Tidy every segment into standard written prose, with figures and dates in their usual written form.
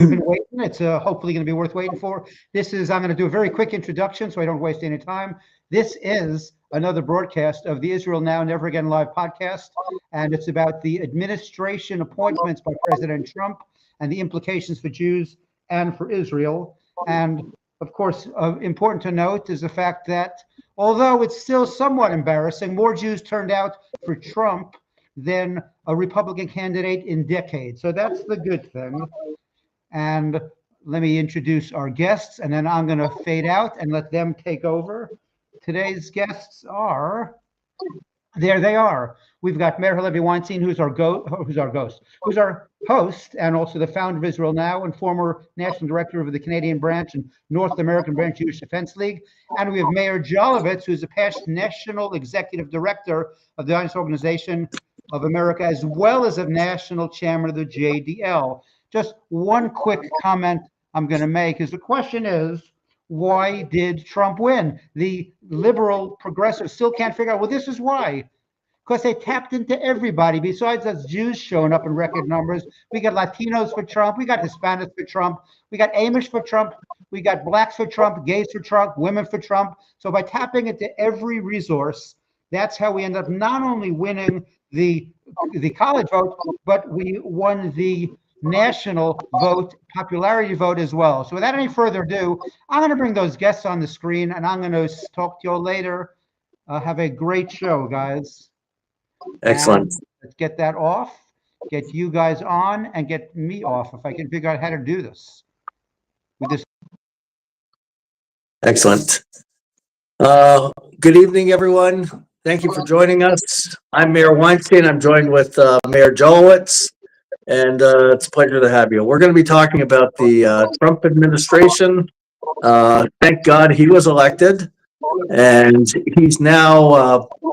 You've been waiting. It's hopefully going to be worth waiting for. I'm going to do a very quick introduction so I don't waste any time. This is another broadcast of the Israel Now, Never Again Live podcast, and it's about the administration appointments by President Trump and the implications for Jews and for Israel. And of course, important to note is the fact that although it's still somewhat embarrassing, more Jews turned out for Trump than a Republican candidate in decades. So that's the good thing. And let me introduce our guests, and then I'm going to fade out and let them take over. Today's guests are, there they are. We've got Meir Halevi Weinstein, who's our host, and also the founder of Israel Now and former national director of the Canadian branch and North American branch Jewish Defense League. And we have Meir Jolovitz, who's a past national executive director of the Zionist Organization of America, as well as a national chairman of the JDL. Just one quick comment I'm going to make is the question is, why did Trump win? The liberal progressives still can't figure out, well, this is why. Because they tapped into everybody. Besides us Jews showing up in record numbers, we got Latinos for Trump, we got Hispanics for Trump, we got Amish for Trump, we got blacks for Trump, gays for Trump, women for Trump. So by tapping into every resource, that's how we end up not only winning the college vote, but we won the national vote, popularity vote as well. So without any further ado, I'm going to bring those guests on the screen and I'm going to talk to you all later. Have a great show, guys. Excellent. And let's get that off, get you guys on, and get me off if I can figure out how to do this. With this. Excellent. Good evening, everyone. Thank you for joining us. I'm Meir Weinstein. I'm joined with Meir Jolovitz. And it's a pleasure to have you. We're going to be talking about the Trump administration. Thank God he was elected, and he's now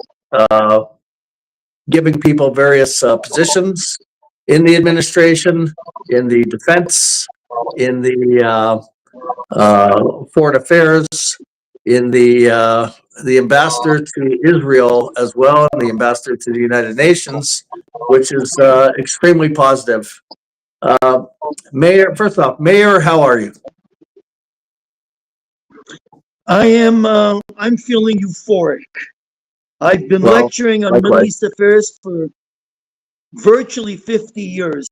giving people various positions in the administration, in the defense, in the foreign affairs, in the ambassador to Israel as well, and the ambassador to the United Nations, which is extremely positive. Meir, first off, Meir, how are you? I'm feeling euphoric. I've been lecturing on Middle East affairs for virtually 50 years,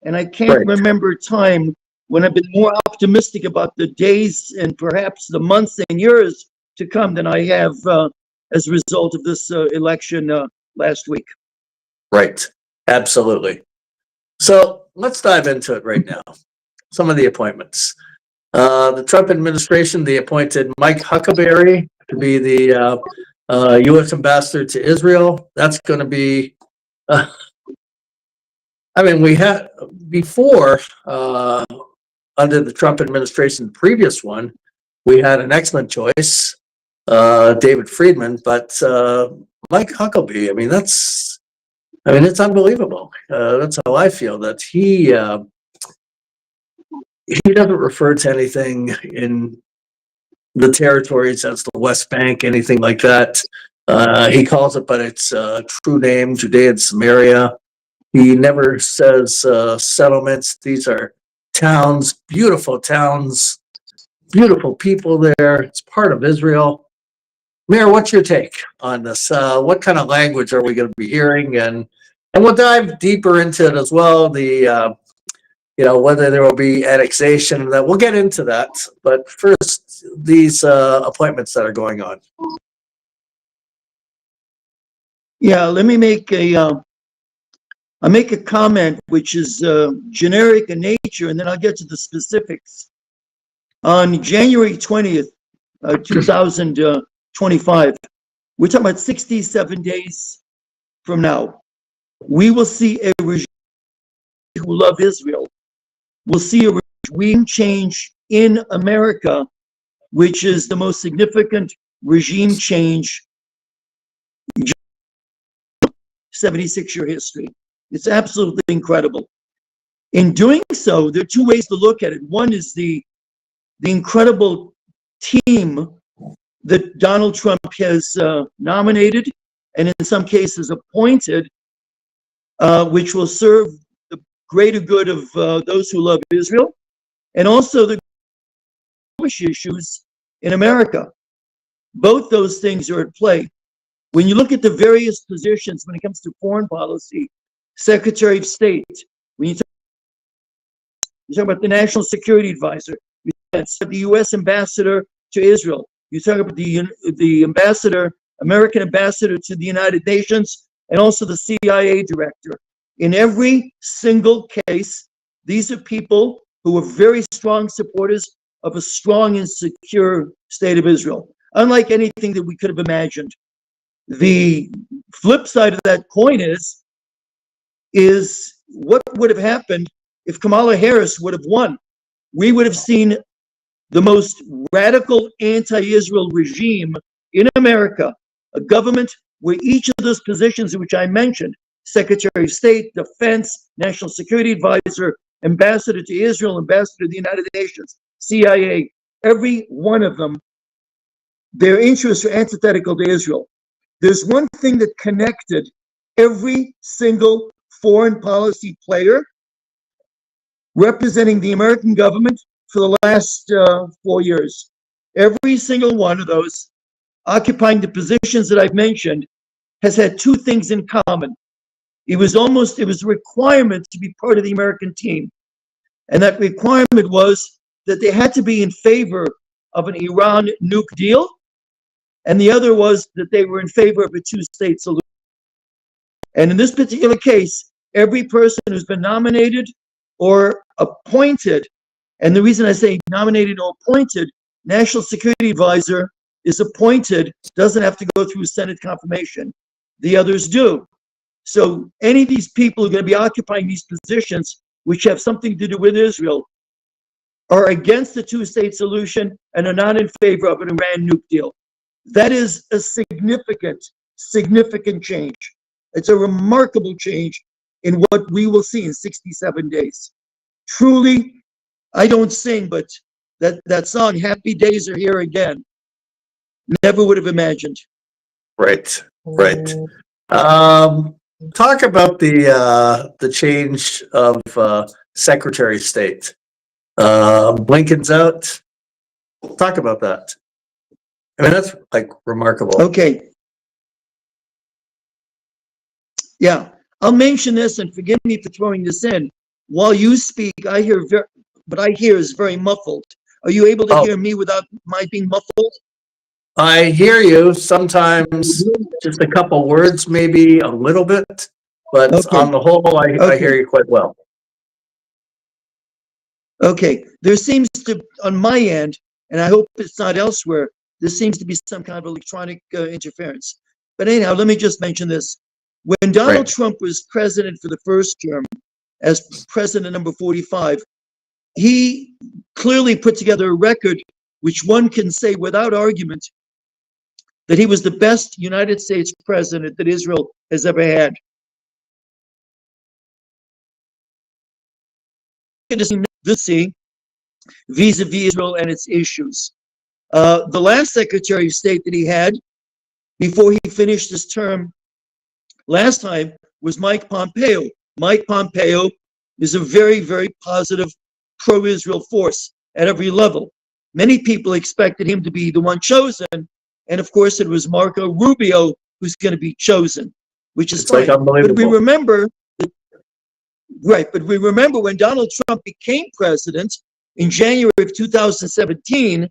and I can't remember a time when I've been more optimistic about the days and perhaps the months and years to come than I have as a result of this election last week. Right, absolutely. So let's dive into it right now. Some of the appointments. The Trump administration, they appointed Mike Huckabee to be the U.S. ambassador to Israel. That's going to be, I mean, we had before, under the Trump administration, the previous one, we had an excellent choice, David Friedman, but Mike Huckabee, I mean, it's unbelievable. That's how I feel, that he doesn't refer to anything in the territories as the West Bank, anything like that. He calls it, but it's true name, Judea and Samaria. He never says settlements. These are towns, beautiful people there. It's part of Israel. Meir, what's your take on this? What kind of language are we going to be hearing? And we'll dive deeper into it as well. The whether there will be annexation, that we'll get into that. But first, these appointments that are going on. Yeah, let me make a comment which is generic in nature, and then I'll get to the specifics. On January 20th, 2025, we're talking about 67 days from now, we will see a regime who love Israel. We'll see a regime change in America, which is the most significant regime change in 76-year history. It's absolutely incredible. In doing so, there are two ways to look at it. One is the incredible team that Donald Trump has nominated and in some cases appointed, which will serve the greater good of those who love Israel, and also the Jewish issues in America. Both those things are at play. When you look at the various positions when it comes to foreign policy, Secretary of State, when you talk about the National Security Advisor, you talk about the U.S. Ambassador to Israel, you talk about the ambassador, American ambassador to the United Nations, and also the CIA director. In every single case, these are people who are very strong supporters of a strong and secure state of Israel, unlike anything that we could have imagined. The flip side of that coin is what would have happened if Kamala Harris would have won. We would have seen the most radical anti-Israel regime in America, a government where each of those positions which I mentioned, Secretary of State, Defense, National Security Advisor, Ambassador to Israel, Ambassador to the United Nations, CIA, every one of them, their interests are antithetical to Israel. There's one thing that connected every single foreign policy player representing the American government for the last 4 years. Every single one of those occupying the positions that I've mentioned has had two things in common. It was a requirement to be part of the American team. And that requirement was that they had to be in favor of an Iran nuke deal. And the other was that they were in favor of a two-state solution. And in this particular case, every person who's been nominated or appointed, and the reason I say nominated or appointed, National Security Advisor is appointed, doesn't have to go through Senate confirmation. The others do. So any of these people who are going to be occupying these positions, which have something to do with Israel, are against the two-state solution and are not in favor of an Iran nuke deal. That is a significant, significant change. It's a remarkable change in what we will see in 67 days. Truly, I don't sing, but that song, Happy Days Are Here Again, never would have imagined. Right, right. Talk about the change of Secretary of State. Blinken's out. Talk about that. I mean, that's like remarkable. Okay. Yeah, I'll mention this, and forgive me for throwing this in. While you speak, I hear what I hear is very muffled. Are you able to hear me without my being muffled? I hear you. Sometimes just a couple words, maybe a little bit, but Okay. on the whole, I hear you quite well. Okay, there seems to, on my end, and I hope it's not elsewhere, there seems to be some kind of electronic interference. But anyhow, let me just mention this. When Donald Trump was president for the first term, as president number 45, he clearly put together a record which one can say without argument that he was the best United States president that Israel has ever had. Vis-a-vis Israel and its issues. The last Secretary of State that he had before he finished his term last time was Mike Pompeo. Mike Pompeo is a very, very positive pro-Israel force at every level. Many people expected him to be the one chosen, and of course it was Marco Rubio who's going to be chosen, which is fine. But we remember, but we remember when Donald Trump became president in January of 2017,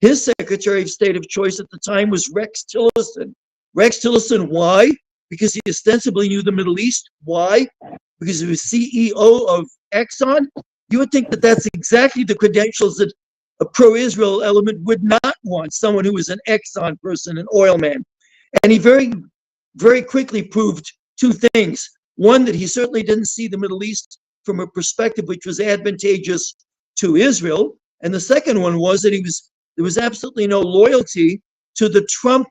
his Secretary of State of choice at the time was Rex Tillerson. Rex Tillerson, why? Because he ostensibly knew the Middle East. Why? Because he was CEO of Exxon. You would think that that's exactly the credentials that a pro-Israel element would not want, someone who was an Exxon person, an oil man. And he very, very quickly proved two things. One, that he certainly didn't see the Middle East from a perspective which was advantageous to Israel. And the second one was that there was absolutely no loyalty to the Trump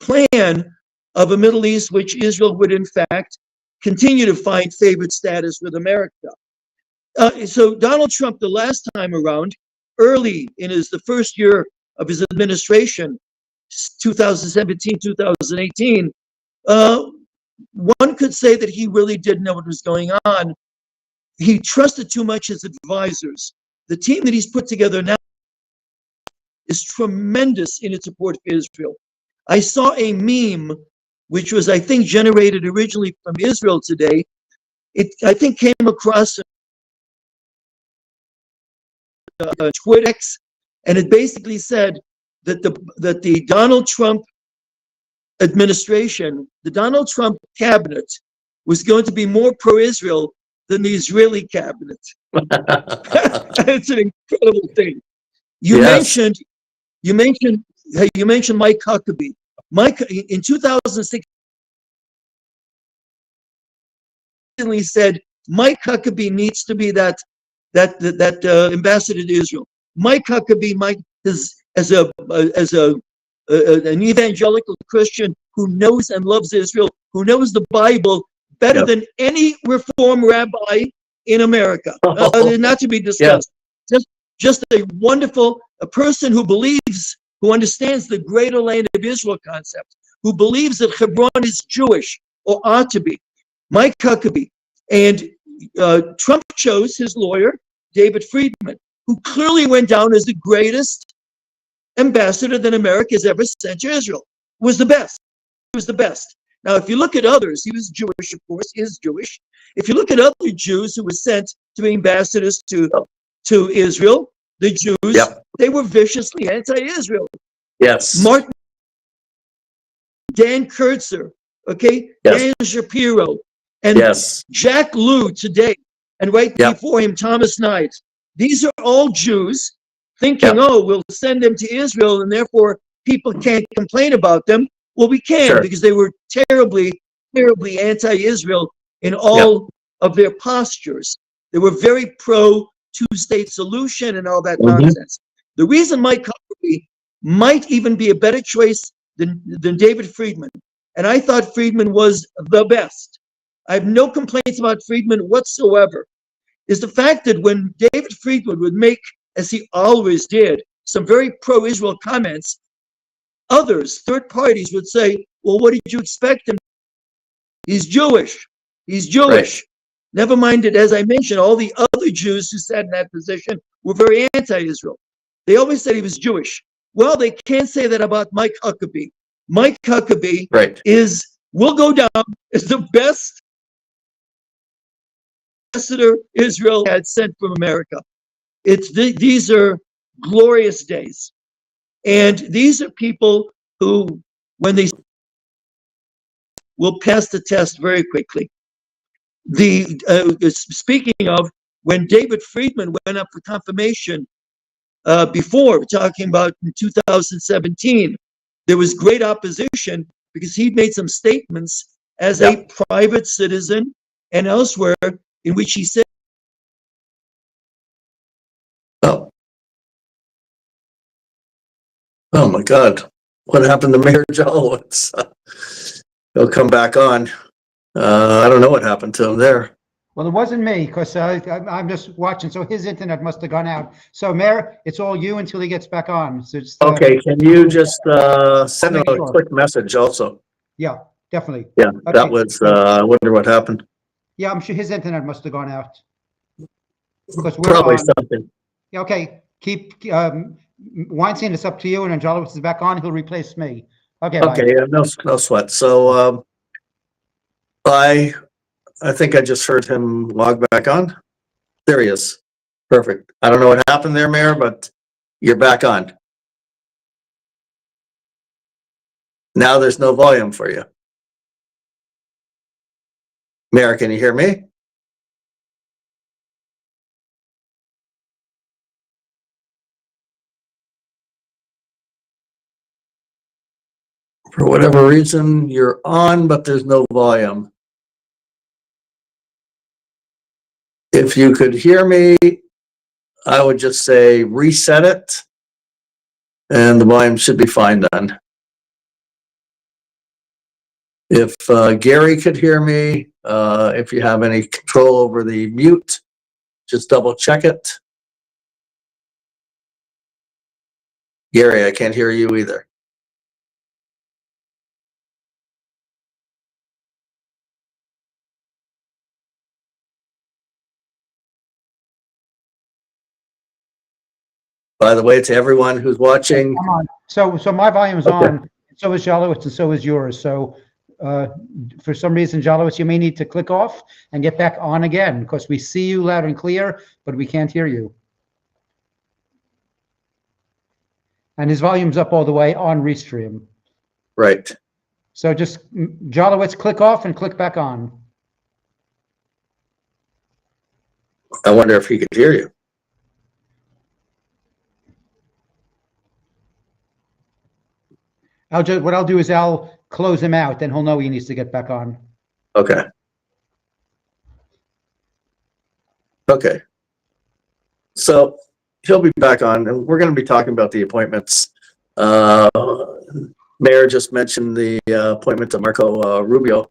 plan of a Middle East which Israel would in fact continue to find favored status with America. So Donald Trump, the last time around, early in the first year of his administration, 2017, 2018, one could say that he really did know what was going on. He trusted too much his advisors. the team that he's put together now is tremendous in its support for Israel. I saw a meme, which was, I think, generated originally from Israel Today. It, I think, came across Twitter, and it basically said that the Donald Trump administration, the Donald Trump cabinet, was going to be more pro-Israel than the Israeli cabinet. It's an incredible thing. You Yes. mentioned Mike Huckabee. Mike in 2006 said Mike Huckabee needs to be that ambassador to Israel. Mike Huckabee as an evangelical Christian who knows and loves Israel, who knows the Bible better Yep. than any Reform rabbi in America, not to be discussed. Just a wonderful, a person who believes, who understands the greater land of Israel concept, who believes that Hebron is Jewish or ought to be. Mike Huckabee. And Trump chose his lawyer, David Friedman, who clearly went down as the greatest ambassador that America has ever sent to Israel. Was the best. He was the best. Now, if you look at others, he was Jewish, of course, is Jewish. If you look at other Jews who were sent to be ambassadors to Israel, the Jews, Yep. they were viciously anti-Israel. Yes. Dan Kurtzer, okay? Yes. Dan Shapiro, and Yes. Jack Lew today, and right Yep. before him, Thomas Knight. These are all Jews thinking, Yep. oh, we'll send them to Israel and therefore people can't complain about them. Well, we can, Sure. because they were terribly, terribly anti-Israel in all of their postures. They were very pro two-state solution and all that nonsense. The reason Mike Huckabee might even be a better choice than David Friedman, and I thought Friedman was the best. I have no complaints about Friedman whatsoever, is the fact that when David Friedman would make, as he always did, some very pro-Israel comments, others, third parties, would say, well, what did you expect him? He's Jewish. He's Jewish. Right. Never mind that, as I mentioned, all the other Jews who sat in that position were very anti-Israel. They always said he was Jewish. Well, they can't say that about Mike Huckabee. Mike Huckabee Right. will go down as the best ambassador Israel had sent from America. These are glorious days. And these are people who, when they will pass the test very quickly. Speaking of, when David Friedman went up for confirmation before, we're talking about in 2017, there was great opposition because he made some statements as a private citizen and elsewhere in which he said, Oh my God. What happened to Mayor Jolowitz? He'll come back on. I don't know what happened to him there. Well, it wasn't me, because I'm just watching, so his internet must have gone out. So, Mayor, it's all you until he gets back on. So just, Okay, can you just send make a sure. quick message also? Yeah, definitely. Yeah, Okay. that was, I wonder what happened. Yeah, I'm sure his internet must have gone out. Because we're Probably on. something. Yeah, okay, Weinstein, it's up to you, and then Jolowitz is back on, he'll replace me. Okay, bye. Okay, no sweat. So, I think I just heard him log back on. There he is. Perfect. I don't know what happened there, Mayor, but you're back on. Now there's no volume for you. Mayor, can you hear me? For whatever reason, you're on, but there's no volume. If you could hear me, I would just say reset it, and the volume should be fine then. If Gary could hear me, if you have any control over the mute, just double check it. Gary, I can't hear you either. by the way, to everyone who's watching. Come on. So my volume's Okay. on, so is Jalowitz, and so is yours. So for some reason, Jalowitz, you may need to click off and get back on again, because we see you loud and clear, but we can't hear you. And his volume's up all the way on Restream. Right. So just Jalowitz, click off and click back on. I wonder if he could hear you. What I'll do is I'll close him out, then he'll know he needs to get back on. Okay. Okay. So he'll be back on, and we're going to be talking about the appointments. Mayor just mentioned the appointment of Marco Rubio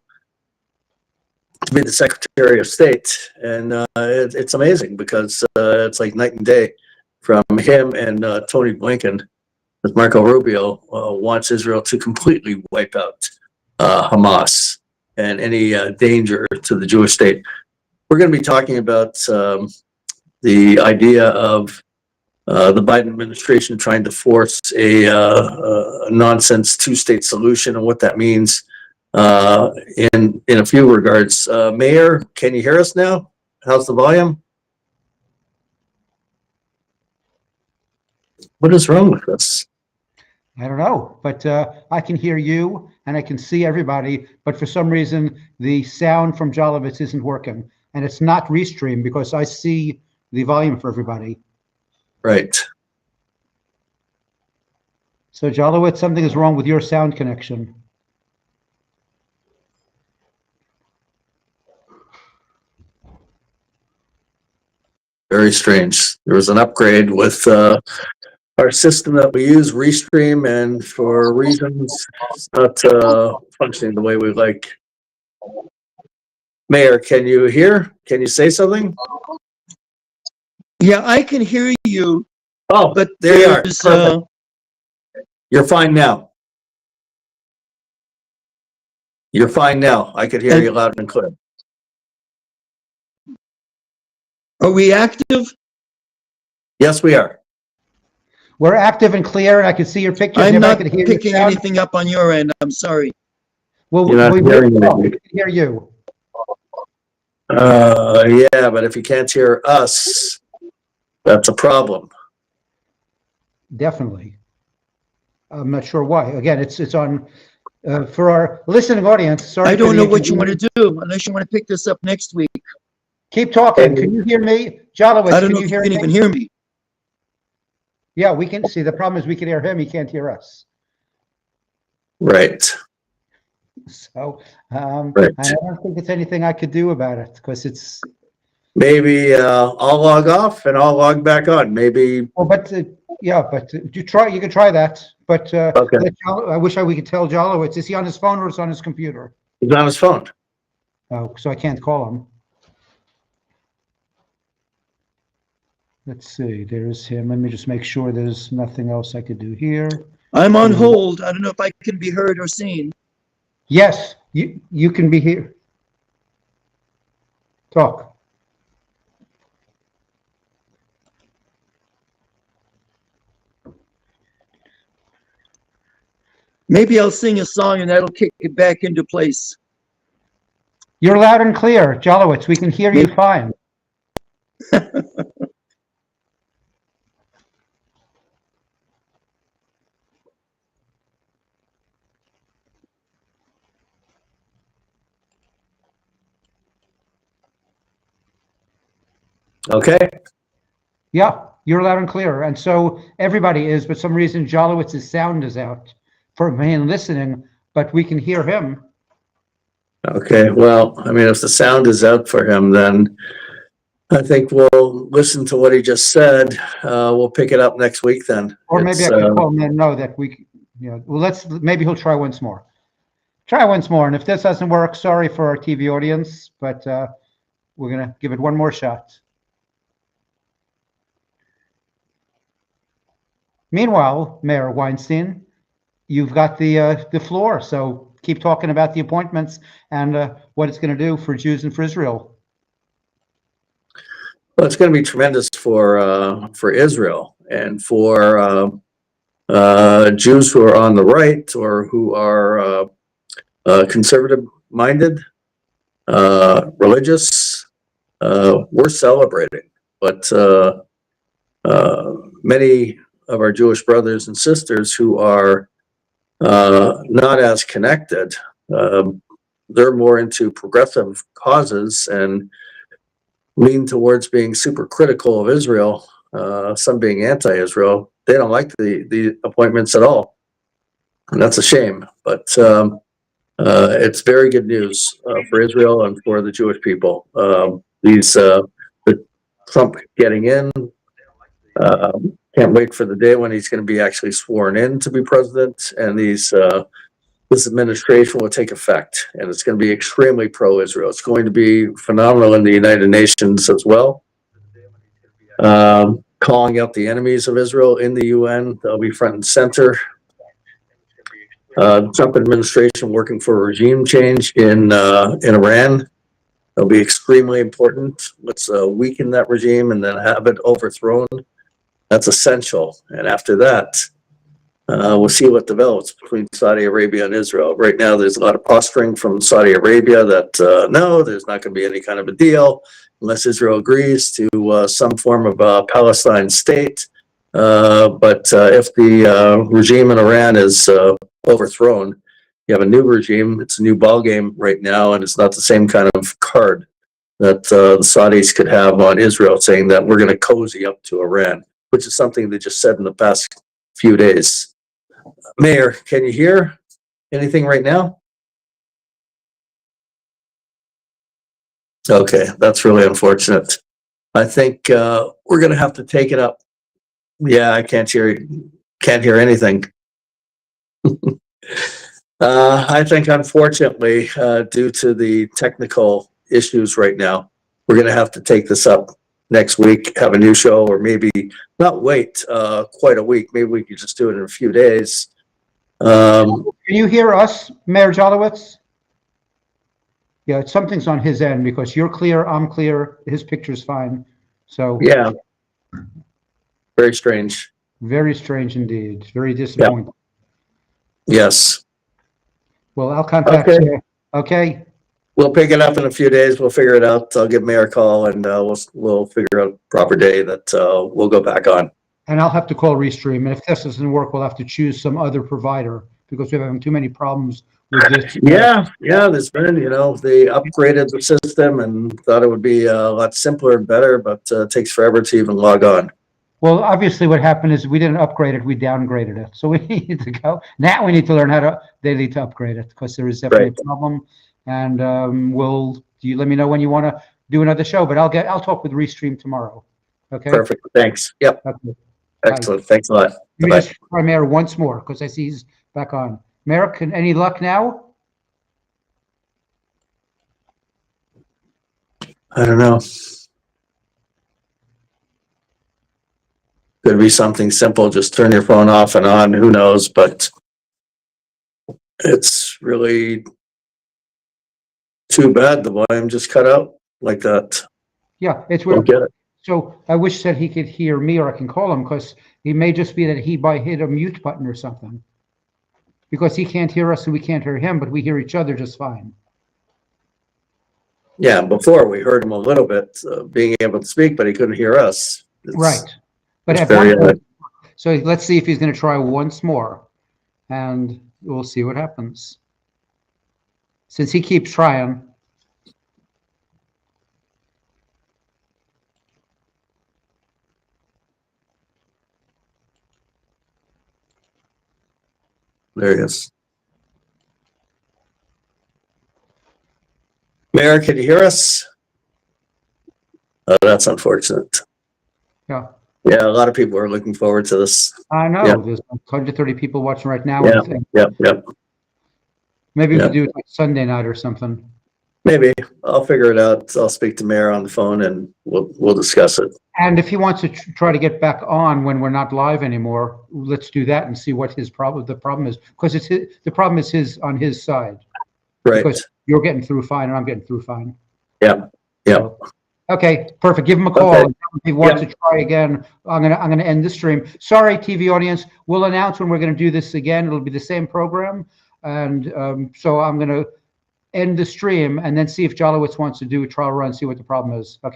to be the Secretary of State, and it's amazing because it's like night and day from him and Tony Blinken. With Marco Rubio wants Israel to completely wipe out Hamas and any danger to the Jewish state. We're going to be talking about the idea of the Biden administration trying to force a nonsense two-state solution and what that means in a few regards. Mayor, can you hear us now? How's the volume? What is wrong with us? I don't know, but I can hear you and I can see everybody, but for some reason, the sound from Jalowitz isn't working. And it's not Restream because I see the volume for everybody. Right. So Jalowitz, something is wrong with your sound connection. Very strange. There was an upgrade with our system that we use, Restream, and for reasons it's not functioning the way we like. Mayor, can you hear? Can you say something? Yeah, I can hear you, Oh, but there you are. there's, Perfect. You're fine now. You're fine now. I could hear you loud and clear. are we active? Yes, we are. We're active and clear, and I can see your pictures. I'm Everybody not can hear your picking sound. anything up on your end. I'm sorry. Well, You're not we hearing can me. hear you. Yeah, but if you can't hear us, that's a problem. Definitely. I'm not sure why. Again, it's on for our listening audience. Sorry. I for don't the know what you want inconvenience. to do unless you want to pick this up next week. Keep talking. Can you hear me? Jalowitz, I don't can know you if you hear can me? even hear me. Yeah, we can see. The problem is we can hear him. He can't hear us. Right. So Right. I don't think it's anything I could do about it because it's Maybe I'll log off and I'll log back on. Maybe. well, but yeah, but you can try that. But Okay. I wish we could tell Jalowitz. Is he on his phone or is he on his computer? He's on his phone. Oh, so I can't call him. Let's see. There's him. Let me just make sure there's nothing else I could do here. I'm on hold. I don't know if I can be heard or seen. Yes, you can be here. Talk. Maybe I'll sing a song and that'll kick it back into place. You're loud and clear, Jalowitz. We can hear you fine. Okay. Yeah, you're loud and clear. And so everybody is, but some reason Jalowitz's sound is out for him listening, but we can hear him. Okay. Well, I mean, if the sound is out for him, then I think we'll listen to what he just said. We'll pick it up next week then. Or maybe It's, I could call him and know that well, maybe he'll try once more. Try once more. And if this doesn't work, sorry for our TV audience, but we're going to give it one more shot. Meanwhile, Mayor Weinstein, you've got the floor. So keep talking about the appointments and what it's going to do for Jews and for Israel. Well, it's going to be tremendous for Israel, and for Jews who are on the right or who are conservative-minded, religious, we're celebrating. But many of our Jewish brothers and sisters who are not as connected, they're more into progressive causes and lean towards being super critical of Israel, some being anti-Israel. They don't like the appointments at all. And that's a shame. But it's very good news for Israel and for the Jewish people. The Trump getting in, can't wait for the day when he's going to be actually sworn in to be president, and this administration will take effect, and it's going to be extremely pro-Israel. It's going to be phenomenal in the United Nations as well. Calling out the enemies of Israel in the UN, they'll be front and center. Trump administration working for a regime change in Iran. It'll be extremely important. Let's weaken that regime and then have it overthrown. That's essential. And after that, we'll see what develops between Saudi Arabia and Israel. Right now, there's a lot of posturing from Saudi Arabia that no, there's not going to be any kind of a deal unless Israel agrees to some form of a Palestine state. But if the regime in Iran is overthrown, you have a new regime. It's a new ballgame right now, and it's not the same kind of card that the Saudis could have on Israel, saying that we're going to cozy up to Iran, which is something they just said in the past few days. Mayor, can you hear anything right now? Okay, that's really unfortunate. I think we're going to have to take it up. Yeah, I can't hear anything. I think, unfortunately, due to the technical issues right now, we're going to have to take this up next week, have a new show, or maybe not wait quite a week. Maybe we could just do it in a few days. Can you hear us, Mayor Jolowitz? Yeah, something's on his end because you're clear, I'm clear, his picture's fine. So yeah, very strange. Very strange indeed. Very disappointing. Yes. Well, I'll contact you. Okay. We'll pick it up in a few days. We'll figure it out. I'll give Mayor a call, and we'll figure out a proper day that we'll go back on. And I'll have to call Restream. And if this doesn't work, we'll have to choose some other provider because we're having too many problems with this. Yeah. There's been, they upgraded the system and thought it would be a lot simpler and better, but it takes forever to even log on. Well, obviously what happened is we didn't upgrade it, we downgraded it. So we need to go. Now we need to learn they need to upgrade it because there is definitely a problem. And you let me know when you want to do another show, but I'll talk with Restream tomorrow. Okay. Perfect. Thanks. Yep. Okay. Excellent. Bye. Thanks a lot. Let me just try Mayor once more because I see he's back on. Mayor, any luck now? I don't know. Could be something simple. Just turn your phone off and on. Who knows? But it's really too bad the volume just cut out like that. Yeah, it's weird. Don't get it. So I wish that he could hear me or I can call him because it may just be that he hit a mute button or something. Because he can't hear us and we can't hear him, but we hear each other just fine. Yeah, before we heard him a little bit being able to speak, but he couldn't hear us. Right. But so let's see if he's going to try once more and we'll see what happens. Since he keeps trying. There he is. Mayor, can you hear us? Oh, that's unfortunate. Yeah. Yeah, a lot of people are looking forward to this. I know. Yeah. There's 130 people watching right now. Yeah. Maybe we could do it like Sunday night or something. Maybe. I'll figure it out. I'll speak to Mayor on the phone and we'll discuss it. And if he wants to try to get back on when we're not live anymore, let's do that and see what the problem is. Because the problem is on his side. Right. Because you're getting through fine and I'm getting through fine. Yeah. So Okay, perfect. Give him a call. Okay. If he wants to try again, I'm gonna end the stream. Sorry, TV audience. We'll announce when we're gonna do this again. It'll be the same program, and so I'm gonna end the stream and then see if Jolowitz wants to do a trial run, see what the problem is. Okay.